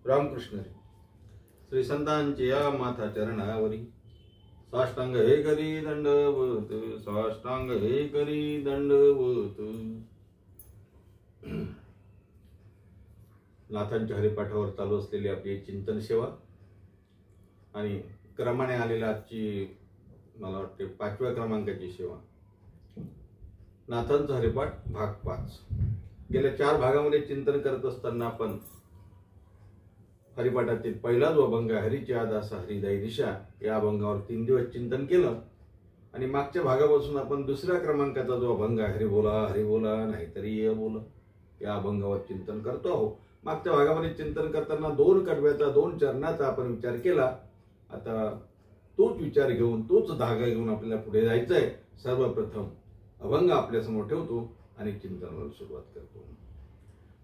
रामकृष्ण हरी. श्री संतांचे या माथा चरणावरी साष्टांग हे करी दंडवत, साष्टांग हे करी दंडवत. नाथांच्या हरिपाठावर चालू असलेली आपली चिंतन सेवा आणि क्रमाने आलेल्या आजची मला वाटते 5व्या क्रमांकाची सेवा. नाथांचा हरिपाठ भाग 5. गेल्या 4 भागामध्ये चिंतन करत असताना आपण हरिपाठातील पहिला जो अभंग आहे, हरीची आदास हरिदायी दिशा, या अभंगावर 3 दिवस चिंतन केलं. आणि मागच्या भागापासून आपण 2ऱ्या क्रमांकाचा जो अभंग आहे, हरी बोला नाहीतरी ये बोला, या अभंगावर चिंतन करतो आहोत. मागच्या भागामध्ये चिंतन करताना 2 कडव्याचा 2 चरणाचा आपण विचार केला. आता तोच विचार घेऊन, तोच धागा घेऊन आपल्याला पुढे जायचं आहे. सर्वप्रथम अभंग आपल्यासमोर ठेवतो आणि चिंतनाला सुरुवात करतो.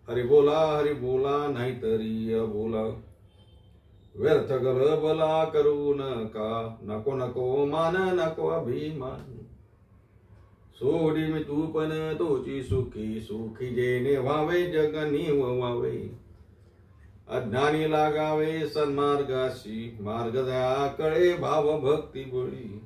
हरी बोला नाहीतरी बोला, व्यर्थ गलबला करू नका, नको नको मान नको अभिमान, सोडी मी तू पण तोची सुखी, सुखी जेने व्हावे जग नीव व्हावे, अज्ञानी लागावे सन्मार्गाशी, मार्ग दया कळे भाव भक्ती बळी,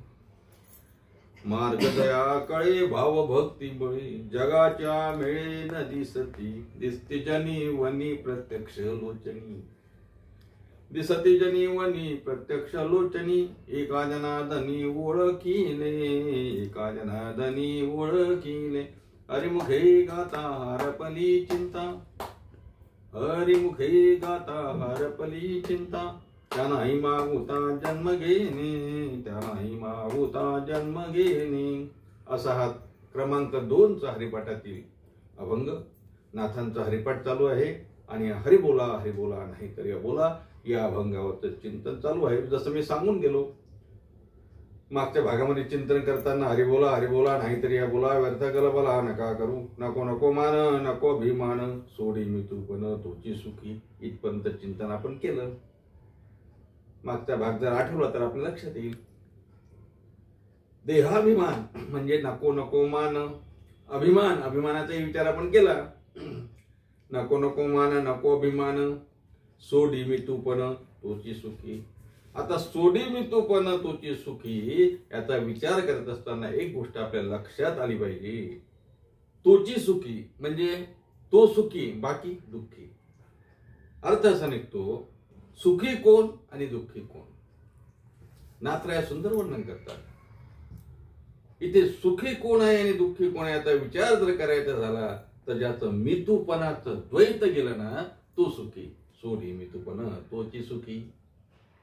मार्ग दया कळे भाव भक्ती बळी, जगाच्या मेळे न दिसती, दिसते जनी वनी प्रत्यक्ष लोचनी, दिसते जनी वनी प्रत्यक्ष लोचनी, एका जनादनी ओळखीले, एका जनादनी ओळखीले, हरिमुखे गाता हरपली चिंता, हरिमुखे गाता हरपली चिंता, त्या नाही मागुता जन्म घेणे, त्या नाही मागुता जन्म घेणे. असा हा क्रमांक 2चा हरिपाठातील अभंग. नाथांचा हरिपाठ चालू आहे आणि हरी बोला नाहीतरी बोला या अभंगावरचं चिंतन चालू आहे. जसं मी सांगून गेलो मागच्या भागामध्ये चिंतन करताना, हरी बोला नाहीतरी बोला, व्यर्थ गलबला नका करू, नको नको मान नको अभिमान, सोडी मी तू पण तोची सुखी, इथपर्यंत चिंतन आपण केलं. मागचा भाग जर आठवला तर आपल्या लक्षात येईल. देहाभिमान म्हणजे नको नको मान, अभिमान, अभिमानाचा विचार आपण केला. नको नको मान नको अभिमान, सोडी मी तू पण तोची सुखी. आता सोडी मी तू पण तोची सुखी याचा विचार करत असताना एक गोष्ट आपल्या लक्षात आली पाहिजे. तोची सुखी म्हणजे तो सुखी, बाकी दुःखी. अर्थ असा निघतो, सुखी कोण आणि दुःखी कोण. नाथराय सुंदर वर्णन करतात. इथे सुखी कोण आहे आणि दुःखी कोण आहे याचा विचार जर करायचा झाला तर ज्याचं मितूपणाचं द्वैत गेलं ना तो सुखी. सोडी मितूपण तोची सुखी.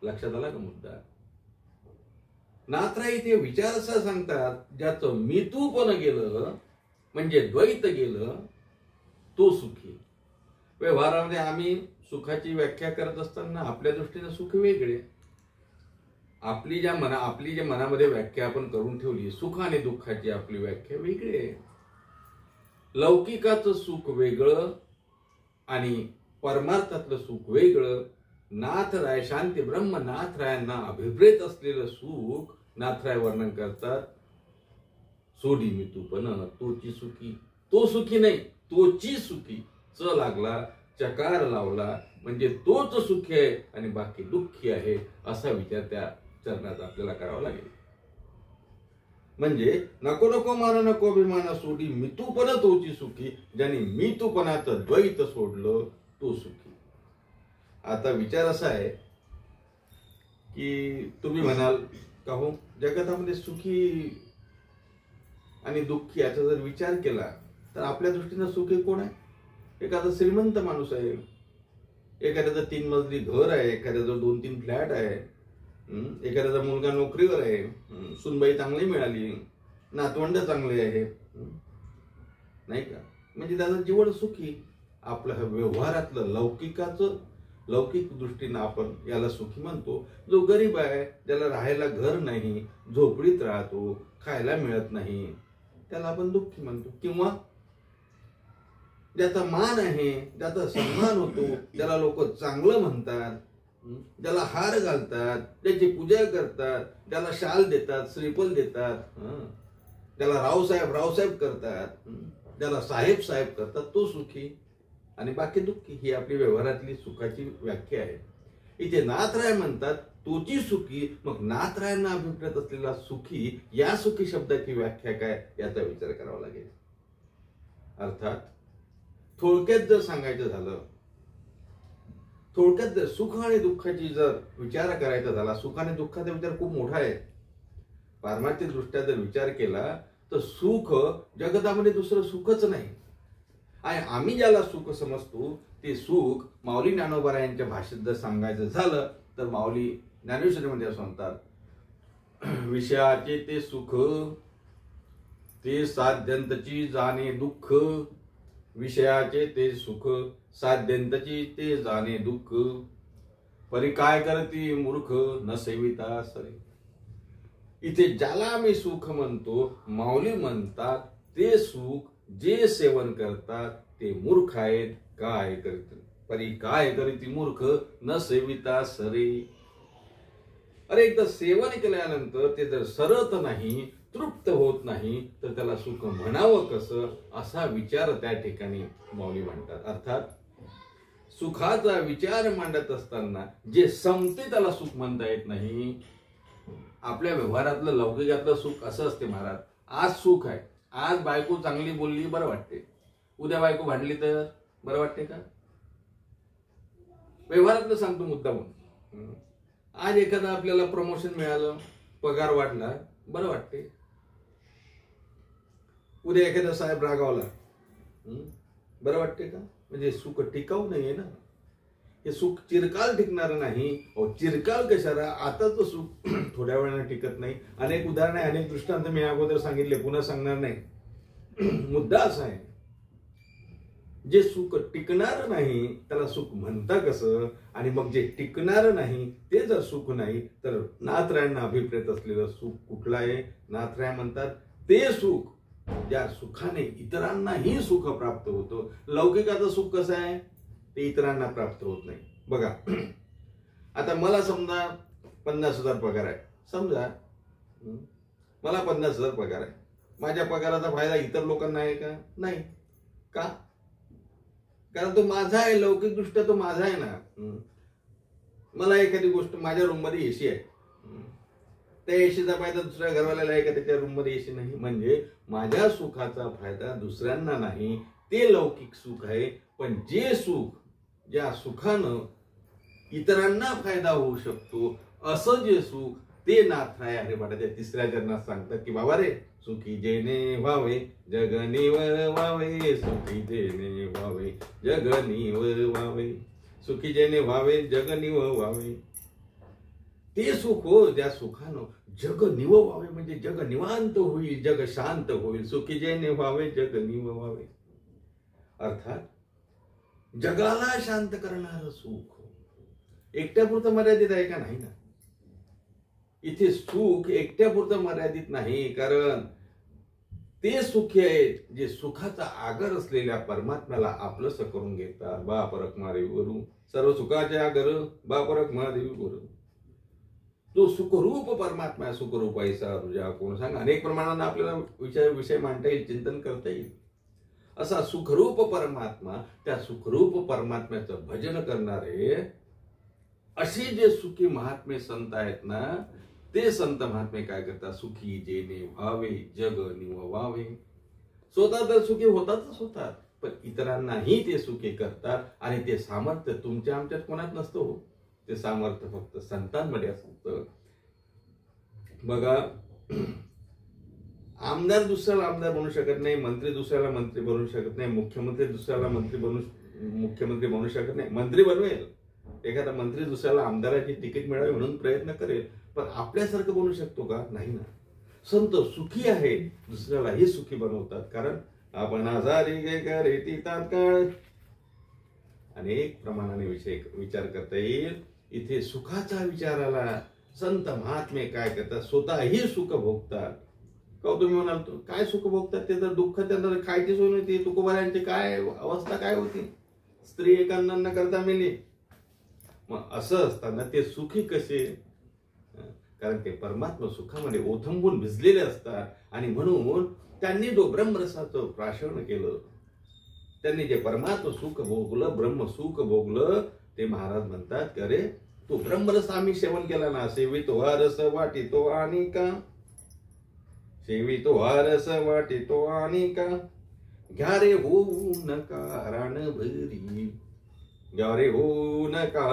लक्षात आला का मुद्दा? नाथराय इथे विचार असा सांगतात, ज्याचं मितूपण गेलं म्हणजे द्वैत गेलं तो सुखी. व्यवहारामध्ये आम्ही सुखाची व्याख्या करत असताना आपल्या दृष्टीने सुख वेगळे. आपली ज्या मनामध्ये व्याख्या आपण करून ठेवली, सुख आणि दुःखाची आपली व्याख्या वेगळी आहे. लौकिकाचं सुख वेगळं आणि परमार्थातलं सुख वेगळं. नाथराय शांती ब्रह्म नाथरायांना अभिप्रेत असलेलं सुख नाथराय वर्णन करतात. सोडी मी तू पण तोची सुखी. तो सुखी नाही, तोची सुखी. च लागला, चकार लावला म्हणजे तोच सुखी आहे आणि बाकी दुःखी आहे असा विचार त्या चरणात आपल्याला करावा लागेल. म्हणजे नको नको मान नको अभिमान, सोडी मितूपण तोची सुखी. ज्याने मितूपणाचं द्वैत सोडलं तो सुखी. आता विचार असा आहे की तुम्ही म्हणाल का हो जगतामध्ये सुखी आणि दुःखी याचा जर विचार केला तर आपल्या दृष्टीनं सुखी कोण आहे? एखादा श्रीमंत माणूस आहे, एखाद्याचं 3 मजली घर आहे, एखाद्याचं 2-3 फ्लॅट आहे, एखाद्याचा मुलगा नोकरीवर आहे, सुनबाई चांगली मिळाली, नातवंड चांगले आहे, नाही का? म्हणजे त्याचा जीवन सुखी. आपलं व्यवहारातलं लौकिक दृष्टीनं आपण याला सुखी म्हणतो. जो गरीब आहे, ज्याला राहायला घर नाही, झोपडीत राहतो, खायला मिळत नाही, त्याला आपण दुःखी म्हणतो. किंवा ज्याचा मान आहे, ज्याचा सन्मान होतो, ज्याला लोक चांगलं म्हणतात, ज्याला हार घालतात, ज्याची पूजा करतात, ज्याला शाल देतात, श्रीफल देतात, ज्याला रावसाहेब करतात, ज्याला साहेब करतात, तो सुखी. आणि बाकी दुःखी. ही आपली व्यवहारातली सुखाची व्याख्या आहे. इथे नाथराय म्हणतात तोची सुखी. मग नाथरायांना अभिप्रेत असलेला सुखी, या सुखी शब्दाची व्याख्या काय याचा विचार करावा लागेल. अर्थात थोडक्यात जर सांगायचं झालं, थोडक्यात जर सुख आणि दुःखाची जर विचार करायचा झाला, सुख आणि दुःखाचा विचार खूप मोठा आहे. पारमार्थिक दृष्ट्या जर विचार केला तर सुख जगतामध्ये दुसरं सुखच नाही. आणि आम्ही ज्याला सुख समजतो ते सुख माऊली ज्ञानोबा यांच्या भाषेत जर सांगायचं झालं तर माऊली ज्ञानेश्वरीमध्ये असं म्हणतात, विषयाचे ते सुख ते साध्यंतची जाणे दुःख. विषयाचे ते सुख साध्यंतची ते जाणे दुःख. परी काय करती मूर्ख न सेविता सरे. इथे ज्याला आम्ही सुख म्हणतो, माऊली म्हणतात ते सुख जे सेवन करतात ते मूर्ख आहेत. काय करत परी काय करती मूर्ख न सेविता सरे. अरे एकदा सेवन केल्यानंतर ते जर सरत नाही, तृप्त होत नाही, तर त्याला सुख म्हणावं कसं, असा विचार त्या ठिकाणी माऊली म्हणतात. अर्थात सुखाचा विचार मांडत असताना जे संपते त्याला सुख म्हणता येत नाही. आपल्या व्यवहारातलं लौकिकातलं सुख असं असते महाराज, आज सुख आहे, आज बायको चांगली बोलली बरं वाटते, उद्या बायको भांडली तर बरं वाटते का? व्यवहारातलं सांगतो मुद्दा म्हणून. आज एखादा आपल्याला प्रमोशन मिळालं, पगार वाढला, बरं वाटते. उद्या एखादा साहेब रागावला, बरं वाटते का? म्हणजे सुख टिकाऊ नाहीये ना. हे सुख चिरकाल टिकणार नाही. चिरकाल कशाला, आताच सुख थोड्या वेळाने टिकत नाही. अनेक उदाहरणे, अनेक दृष्टांत मी अगोदर सांगितले, पुन्हा सांगणार नाही. मुद्दा असा आहे, जे सुख टिकणार नाही त्याला सुख म्हणता कसं, आणि मग जे टिकणार नाही ते जर सुख नाही तर नाथरायांना अभिप्रेत असलेलं सुख कुठलं आहे? नाथराय म्हणतात ते सुख ज्या सुखाने इतरांनाही सुख प्राप्त होतं. लौकिकाचं सुख कसं आहे, ते इतरांना प्राप्त होत नाही. बघा, आता मला समजा 50,000 पगार आहे. समजा मला 50,000 पगार आहे. माझ्या पगाराचा फायदा इतर लोकांना आहे का? नाही. का? कारण तो माझा आहे, लौकिक दृष्ट्या तो माझा आहे ना. मला एखादी गोष्ट, माझ्या रूम मध्ये एसी आहे, त्या एसीचा फायदा दुसऱ्या घरवाल्याला आहे का त्याच्या रूम मध्ये एसी नाही? म्हणजे माझ्या सुखाचा फायदा दुसऱ्यांना नाही, ते लौकिक सुख आहे. पण जे सुख, ज्या सुखानं इतरांना फायदा होऊ शकतो असं जे सुख, ते नाथराय हरिपाठाच्या 3ऱ्या चरणात सांगतात की बाबा रे, सुखी जेणे व्हावे जग निववावे, सुखी जेणे व्हावे जग निववावे, सुखी जेणे व्हावे जग निववावे. ते सुख हो, ज्या सुखानं जग निववावे, म्हणजे जग निवांत होईल, जग शांत होईल. सुखी जेणे व्हावे जग निववावे. अर्थात जगाला शांत करणारं सुख एकट्यापुरतं मर्यादित आहे का? नाही ना. इथे सुख एकट्यापुरतं मर्यादित नाही, कारण ते सुखी आहेत जे सुखाचा आगर असलेल्या परमात्म्याला आपलंसं करून घेतात. बाप रखमारे गुरु सर्व सुखाचे आगर, बाप रखमारे गुरु. जो सुखरूप परमात्मा, सुखरूप ऐसा तुझ्या कोण सांग. अनेक प्रमाणाने आपल्याला विषय मांडता येईल, चिंतन करता येईल. असा सुखरूप परमात्मा, त्या सुखरूप परमात्म्याचं भजन करणारे असे जे सुखी महात्मे संत आहेत ना, ते संत महात्मे काय करतात? सुखी जेणे व्हावे जग निववावे. स्वतः तर सुखी होतातच होतात, पण इतरांनाही ते सुखी करतात. आणि ते सामर्थ्य तुमच्या आमच्यात कोणात नसतं हो. ते सामर्थ्य फक्त संतांमध्ये असतं. बघा, आमदार दुसऱ्याला आमदार बनू शकत नाही, मंत्री दुसऱ्याला मंत्री बनू शकत नाही, मुख्यमंत्री दुसऱ्याला मुख्यमंत्री बनू शकत नाही. मंत्री बनवेल, एखादा मंत्री दुसऱ्याला आमदाराची तिकीट मिळावी म्हणून प्रयत्न करेल, पण आपल्यासारखं बनू शकतो का? नाही ना. संत सुखी आहे, दुसऱ्यालाही सुखी बनवतात. कारण आपण आजारी गे करेती तात्काळ. अनेक प्रमाणाने विचार करता येईल. इथे सुखाचा विचाराला संत महात्मे काय करतात? स्वतःही सुख भोगतात. का तुम्ही म्हणाल काय सुख भोगतात? ते तर दुःख, त्यांना खायची सोय नव्हती. तुकोबारायांची काय अवस्था काय होती? स्त्री एकांना न करता मेली. मग असं असताना ते सुखी कसे? कारण ते परमात्मा सुखामध्ये ओथंबून भिजलेले असतात. आणि म्हणून त्यांनी जो ब्रह्मरसाचं प्राशन केलं, त्यांनी जे परमात्म सुख भोगलं, ब्रह्म सुख भोगलं, ते महाराज म्हणतात की अरे तू ब्रह्मरस आम्ही सेवन केला ना, सेवितो हा रस वाटितो आणि का, सेवितो हा रस वाटितो आणि का, घ्या रे होऊ नका रान भरी, घ्या रे होऊ नका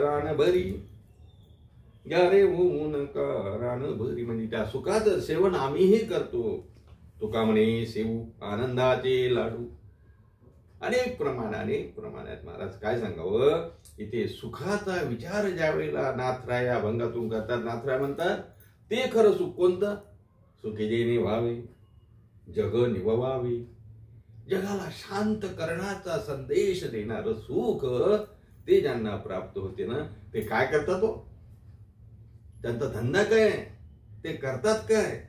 रान भरी, घ्या रे होऊ नका रान भरी. म्हणजे त्या सुखाचं सेवन आम्हीही करतो. तुका म्हणे सेवू आनंदाचे लाडू. अनेक प्रमाणात महाराज काय सांगावं, इथे सुखाचा विचार ज्या वेळेला नाथराय या अभंगातून करतात, नाथराय म्हणतात ते खरं सुख कोणतं, सुखी जेणे व्हावे जग निववावे, जगाला शांत करण्याचा संदेश देणारं सुख ते ज्यांना प्राप्त होते ना, ते काय करतात हो, त्यांचा धंदा काय, ते करतात काय,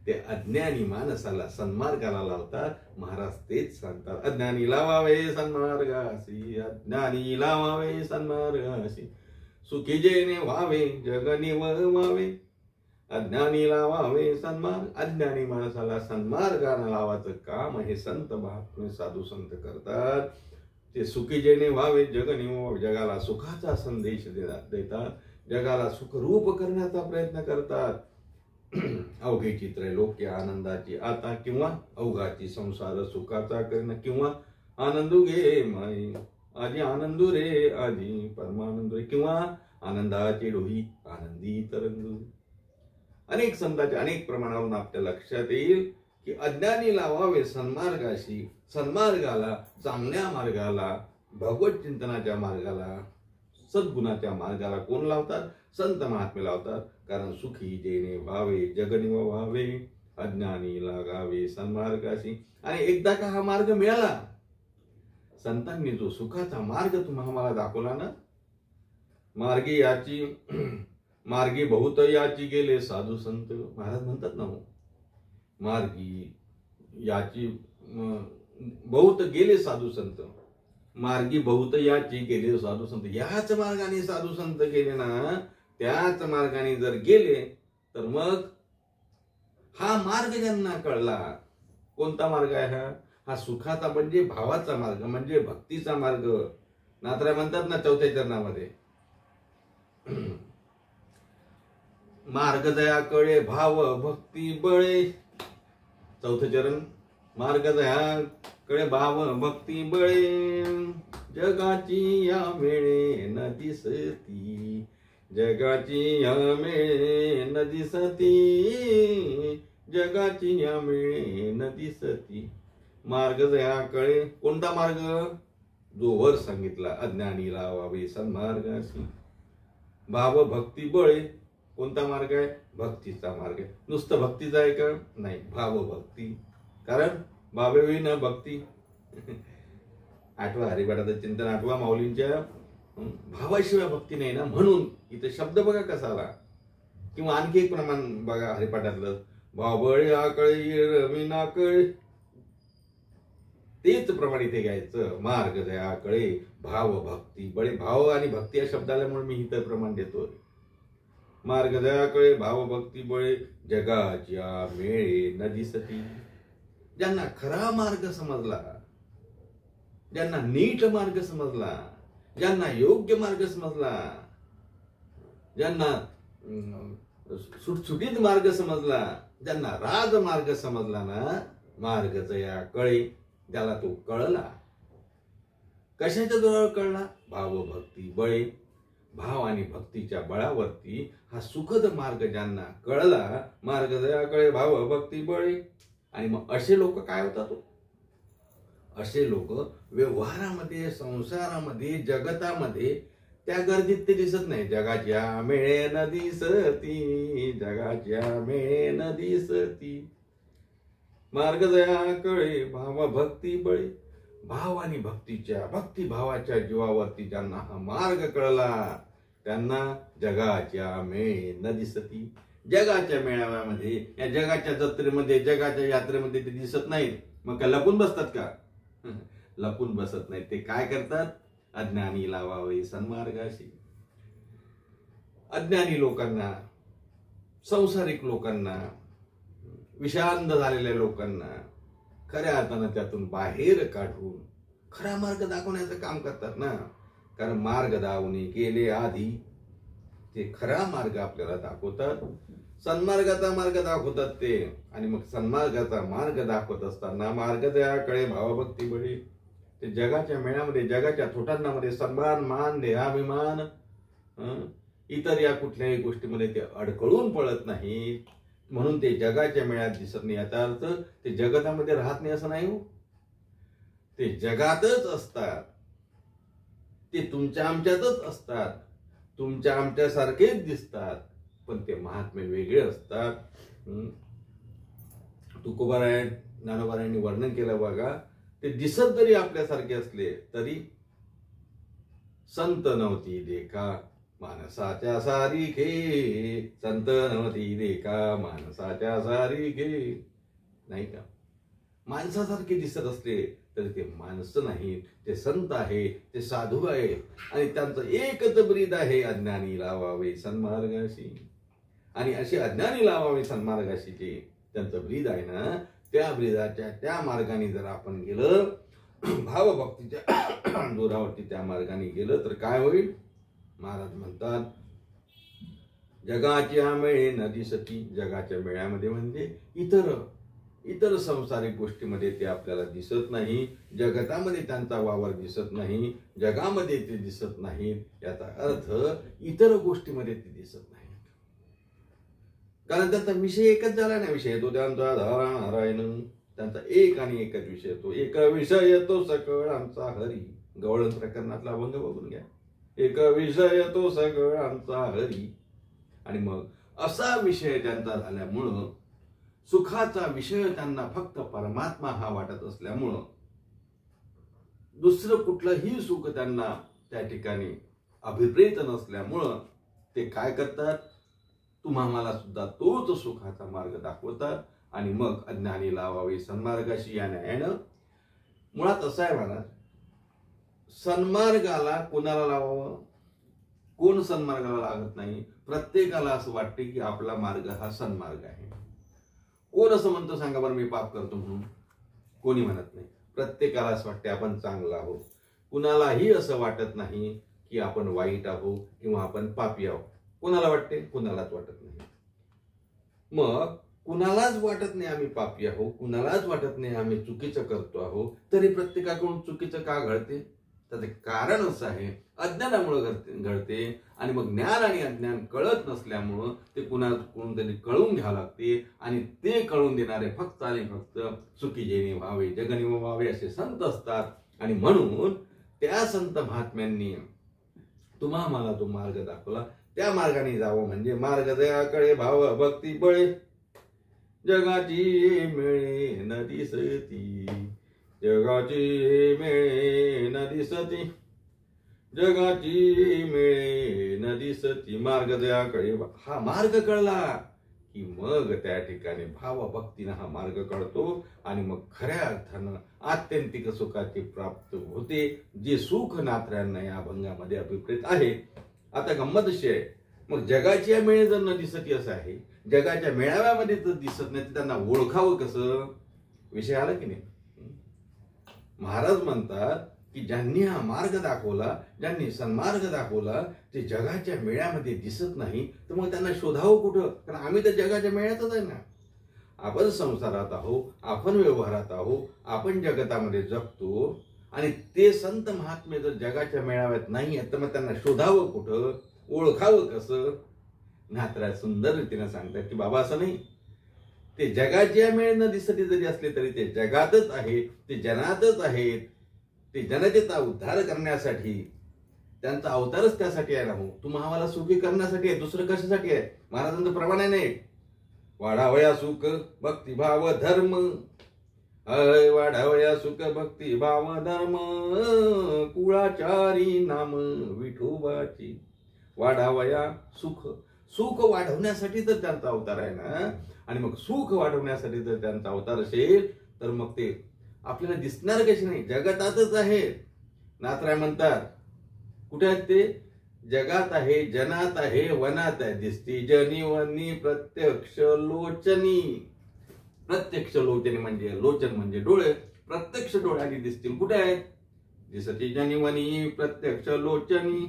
ते अज्ञानी माणसाला सन्मार्गाला लावतात. महाराज तेच सांगतात, अज्ञानी लावावे सन्मार्गासी, अज्ञानी लावावे सन्मार्गासी, सुखी जेणे व्हावे जग निववावे, अज्ञानी लावावे सन्मार्ग. अज्ञानी माणसाला सन्मार्गाला लावायचं काम हे संत महात्मे साधू संत करतात. ते सुखी जेणे व्हावे जग निववावे, जगाला सुखाचा संदेश देतात, जगाला सुखरूप करण्याचा प्रयत्न करतात. अवघेची त्रैलोक्य आनंदाची आता, किंवा अवघाची संसार सुखाचा करणं, किंवा आनंदू घे माई आजी आनंदू रे आजी परमानंद रे, किंवा आनंदाचे डोही आनंदी तरंगू. अनेक संतांच्या अनेक प्रमाणावरून आपल्या लक्षात येईल की अज्ञानी लावावे सन्मार्गाशी, सन्मार्गाला, चांगल्या मार्गाला, भगवत चिंतनाच्या मार्गाला, सद्गुणाच्या मार्गाला कोण लावतात, संत महात्मे लावतात. कारण सुखी जेणे व्हावे जग निववावे, अज्ञानी लागावे सन्मार्गाशी. आणि एकदा का हा मार्ग मिळाला, संतांनी जो सुखाचा मार्ग तुम्हाला दाखवला ना, मार्गी बहुत याची गेले साधू संत. महाराज म्हणतात ना, हो मार्गी याची बहुत गेले साधू संत, मार्गी बहुत याची गेले साधू संत. याच मार्गाने साधू संत गेले ना, त्याच मार्गाने जर गेले तर मग हा मार्ग ज्यांना कळला, कोणता मार्ग आहे हा सुखाचा, म्हणजे भावाचा मार्ग, म्हणजे भक्तीचा मार्ग. नाथराय म्हणतात ना चौथ्या चरणामध्ये, मार्ग दया कळे भाव भक्ती बळे. चौथं चरण, मार्ग दया कळे भाव भक्ती बळे, जगाची या मेळे न दिसती, जगाची या मेळे न दिसती, जगाची या मेळे न दिसती. मार्ग दया कळे, कोणता मार्ग, जो वर सांगितला, अज्ञानी लावावे सन्मार्गाशी. भाव भक्ती बळे, कोणता मार्ग आहे, भक्तीचा मार्ग आहे. नुसतं भक्तीचा आहे का, नाही, भाव भक्ती. कारण भावेविना भक्ती. आठवा हरिपाठाचं चिंतन, आठवा माऊलींच्या, भावाशिवाय भक्ती नाही ना. म्हणून इथे शब्द बघा कसा आला. किंवा आणखी एक प्रमाण बघा हरिपाठातलं, भावबळे आकळे रविना कळे, तेच प्रमाण इथे घ्यायचं. मार्ग दया कळे भाव भक्ती बळे, भाव आणि भक्ती या शब्दाला म्हणून मी इथं प्रमाण देतो. मार्ग दया कळे भाव भक्ती बळे, जगाच्या मेळे न दिसती. ज्यांना खरा मार्ग समजला, ज्यांना नीट मार्ग समजला, ज्यांना योग्य मार्ग समजला, ज्यांना सुटसुटीत मार्ग समजला, ज्यांना राज मार्ग समजला ना, मार्ग दया कळे, त्याला तो कळला. कशाच्या जोरावर कळला, भाव भक्ती बळे. भाव आणि भक्तीच्या बळावरती हा सुखद मार्ग ज्यांना कळला, मार्ग दया कळे भाव भक्ती बळे. आणि मग असे लोक काय होतात, असे लोक व्यवहारामध्ये, संसारामध्ये, जगतामध्ये त्या गर्दीत ते दिसत नाही. जगाच्या मेळे न दिसती, जगाच्या मेळे न दिसती, मार्ग दया कळे भाव भक्ती बळे. भाव आणि भक्तीच्या, भक्ती भावाच्या जीवावरती ज्यांना हा मार्ग कळला, त्यांना जगाच्या मेळे न दिसती. जगाच्या मेळाव्यामध्ये, या जगाच्या जत्रेमध्ये, जगाच्या यात्रेमध्ये ते दिसत नाहीत. मग काय लपून बसतात का, लपून बसत नाहीत. ते काय करतात, अज्ञानी लावावे सन्मार्गाशी. अज्ञानी लोकांना, संसारिक लोकांना, विषांध झालेल्या लोकांना, खऱ्या अर्थानं त्यातून बाहेर काढून खरा मार्ग दाखवण्याचं काम करतात ना. कारण मार्ग दावणे गेले आधी ते खरा मार्ग आपल्याला दाखवतात, सन्मार्गाचा मार्ग दाखवतात ते. आणि मग सन्मार्गाचा मार्ग दाखवत असताना मार्ग त्याकडे भावभक्ती बळी ते जगाच्या मेळ्यामध्ये, जगाच्या थोटांनामध्ये सन्मान, मान, देहाभिमान, इतर या कुठल्याही गोष्टीमध्ये ते अडकळून पडत नाही. म्हणून ते जगाच्या मेळ्यात दिसत नाही. याचा अर्थ ते जगतामध्ये राहत नाही असं नाही हो, ते जगातच असतात, ते तुमच्या आमच्यातच असतात, तुमच्या आमच्यासारखेच दिसतात, पण ते महात्मे वेगळे असतात. तुकोबाराय ज्ञानोबारायांनी वर्णन केलं बघा, ते दिसत जरी आपल्यासारखे असले तरी संत नव्हती देखा मानसाच्या सारीखे, संत नव्हती देखा मानसाच्या सारीखे, नाही का. माणसासारखे दिसत असले तरी ते माणसं नाहीत, ते संत आहे, ते साधू आहे. आणि त्यांचं एकच ब्रीद आहे, अज्ञानी लावावे सन्मार्गाशी. आणि असे अज्ञानी लावावे सन्मार्गाशी जे त्यांचं ब्रीद आहे ना, त्या ब्रीदाच्या त्या मार्गाने जर आपण गेलं, भावभक्तीच्या जोरावरती त्या मार्गाने गेलं तर काय होईल. महाराज म्हणतात, जगाच्या मेळे न दिसती. जगाच्या मेळ्यामध्ये म्हणजे इतर संसारिक गोष्टीमध्ये ते आपल्याला दिसत नाही, जगतामध्ये त्यांचा वावर दिसत नाही, जगामध्ये ते दिसत नाहीत. याचा अर्थ इतर गोष्टीमध्ये ते दिसत नाही, कारण त्यांचा विषय एकच झाला ना. विषय तो त्यांचा धारा नारायण, त्यांचा एक आणि एकच विषय, तो एक विषय तो सकळांचा हरी. गवळण प्रकरणातला अभंग बघून घ्या, एक विषय तो सकळांचा हरी. आणि मग असा विषय त्यांचा झाल्यामुळं, सुखाचा विषय त्यांना फक्त परमात्मा हा वाटत असल्यामुळं, दुसरं कुठलंही सुख त्यांना त्या ठिकाणी अभिप्रेत नसल्यामुळं ते काय करतात, तुम्हा मला सुद्धा तोच सुखाचा मार्ग दाखवतात. आणि मग अज्ञानी लावावे सन्मार्गाशी या न्यायानं. मुळात असं आहे महाराज, सन्मार्गाला कोणाला लावावं, कोण सन्मार्गाला लागत नाही. प्रत्येकाला असं वाटते की आपला मार्ग हा सन्मार्ग आहे. कोण असं म्हणतो सांगा बरं, मी पाप करतो म्हणून? कोणी म्हणत नाही. प्रत्येकाला असं वाटते आपण चांगला आहोत. कुणालाही असं वाटत नाही की आपण वाईट आहोत किंवा आपण पापी आहोत. कोणाला वाटते? कुणालाच वाटत नाही. मग कुणालाच वाटत नाही आम्ही पापी आहोत, कुणालाच वाटत नाही आम्ही चुकीचं करतो आहोत, तरी प्रत्येकाकडून चुकीचं का घडते? त्याचे कारण असं आहे, अज्ञानामुळे घडते. आणि मग ज्ञान आणि अज्ञान कळत नसल्यामुळं ते कुणाकडून तरी कळून घ्यावं लागते. आणि ते कळून देणारे फक्त आणि फक्त सुखी जेणे व्हावे जगनी व्हावे असे संत असतात. आणि म्हणून त्या संत महात्म्यांनी तुम्हा मला तो मार्ग दाखवला, त्या मार्गाने जावं. म्हणजे मार्ग दयाकडे भाव भक्ती बळे, जगाची मिळे न दिसती, जगाची मिळे न दिसती, जगाची मिळे न दिसती. मार्ग दयाकडे, हा मार्ग कळला की मग त्या ठिकाणी भावभक्तीनं हा मार्ग कळतो. आणि मग खऱ्या अर्थानं आत्यंतिक सुखाची प्राप्त होते, जे सुख नात्र्यांना या अभंगामध्ये अभिप्रेत आहे. आता गंमत अशी आहे, मग जगाच्या मेळे जर न दिसती असं आहे, जगाच्या मेळाव्यामध्ये जर दिसत नाही तर त्यांना ओळखावं कसं? विषय आला की नाही. महाराज म्हणतात की ज्यांनी हा मार्ग दाखवला, ज्यांनी सन्मार्ग दाखवला, ते जगाच्या मेळ्यामध्ये दिसत नाही, तर मग त्यांना शोधावं कुठं? कारण आम्ही तर जगाच्या मेळ्यातच आहे ना. आपण संसारात आहोत, आपण व्यवहारात आहोत, आपण जगतामध्ये जगतो. आणि ते संत महात्मे जर जगाच्या मेळाव्यात नाही आहेत तर मग त्यांना शोधावं कुठं, ओळखावं कसं? नात्रा सुंदर रीतीने सांगतात की बाबा असं नाही, ते जगाच्या मेळ न दिसती जरी असले तरी ते जगातच आहेत, ते जनातच आहेत. ते जनतेचा उद्धार करण्यासाठी त्यांचा अवतारच त्यासाठी आहे ना. हो, तुम्हा आम्हाला सुखी करण्यासाठी आहे, दुसरं कशासाठी आहे? महाराजांचं प्रमाण आहे नाही, वाढावया सुख भक्तिभाव धर्म, वाढावया सुख भक्तिभाव धर्म, कुळाचारी नाम विठोबाची. वाढावया सुख, सुख वाढवण्यासाठी तर त्यांचा अवतार आहे ना. आणि मग सुख वाढवण्यासाठी जर त्यांचा अवतार असेल तर मग ते आपल्याला दिसणार कशी नाही? जगतातच आहे. नाथराय म्हणतात कुठे आहेत ते? जगात आहे, जनात आहे, वनात आहे. दिसती जनी वनी प्रत्यक्ष लोचनी. प्रत्यक्ष लोचने म्हणजे लोचन म्हणजे डोळे, प्रत्यक्ष डोळ्यांनी दिसतील. कुठे आहेत? दिसती जनी वनी प्रत्यक्ष लोचनी.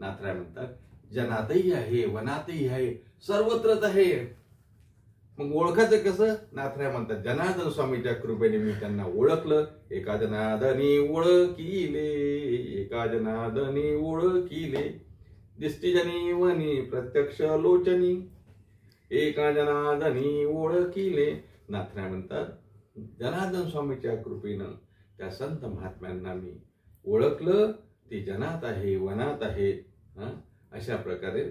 नाथराय म्हणतात जनातही आहे, वनातही आहे, सर्वत्रच आहे. मग ओळखायचं कसं? नाथराय म्हणतात जनार्दन स्वामीच्या कृपेने मी त्यांना ओळखलं. एका जनार्दनी ओळखिले, एका जनार्दनी ओळखिले, दिसती जनी वनी प्रत्यक्ष लोचनी, एका जनार्दनी ओळखिले. नाथराय म्हणतात जनार्दन स्वामीच्या कृपेनं त्या संत महात्म्यांना मी ओळखलं. ते जनात आहे, वनात आहे. अशा प्रकारे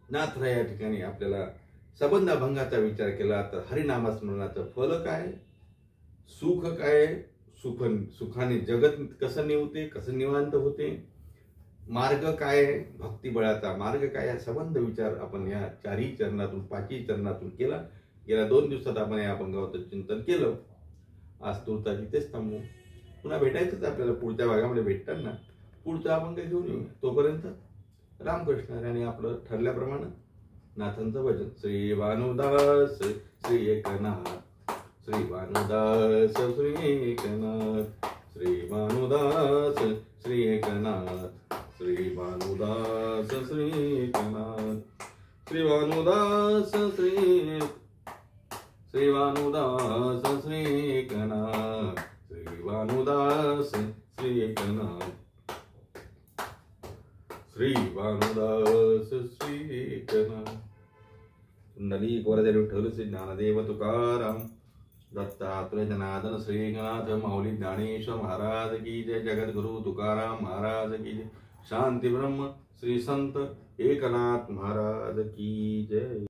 नाथराय या ठिकाणी आपल्याला संबंधाभंगाचा विचार केला तर हरिनामस्मरणाचं फल काय, सुख काय, सुखाने जगत कसं निवते, कसं निवांत होते, मार्ग काय, भक्तिबळाचा मार्ग काय, हा संबंध विचार आपण या 4ही चरणातून 5ही चरणातून केला. गेल्या 2 दिवसात आपण या अभंगावरचं चिंतन केलं. आज तुर्ता तिथेच थांबू. पुन्हा भेटायचंच आपल्याला पुढच्या भागामध्ये. भेटताना पुढचा अभंग घेऊन येऊ. तोपर्यंत रामकृष्ण आणि आपलं ठरल्याप्रमाणे नाथांचं भजन. श्री भानुदास श्री एकनाथ, श्री भानुदास श्री एकनाथ, श्री भानुदास श्री एकनाथ, श्री भानुदास श्री एकनाथ, श्री भानुदास श्री भानुदास श्री एकनाथ, श्री भानुदास श्री एकनाथ, श्री भानुदास श्री एकनाथ. पुंडलिक वरदेव विठ्ठल श्री ज्ञानदेव तुकाराम, दत्तात्रय जनार्दन श्री एकनाथ, माऊली ज्ञानेश्वर महाराज की जय. जगद्गुरु तुकाराम महाराज की जय. शांती ब्रह्म श्री संत एकनाथ महाराज की जय.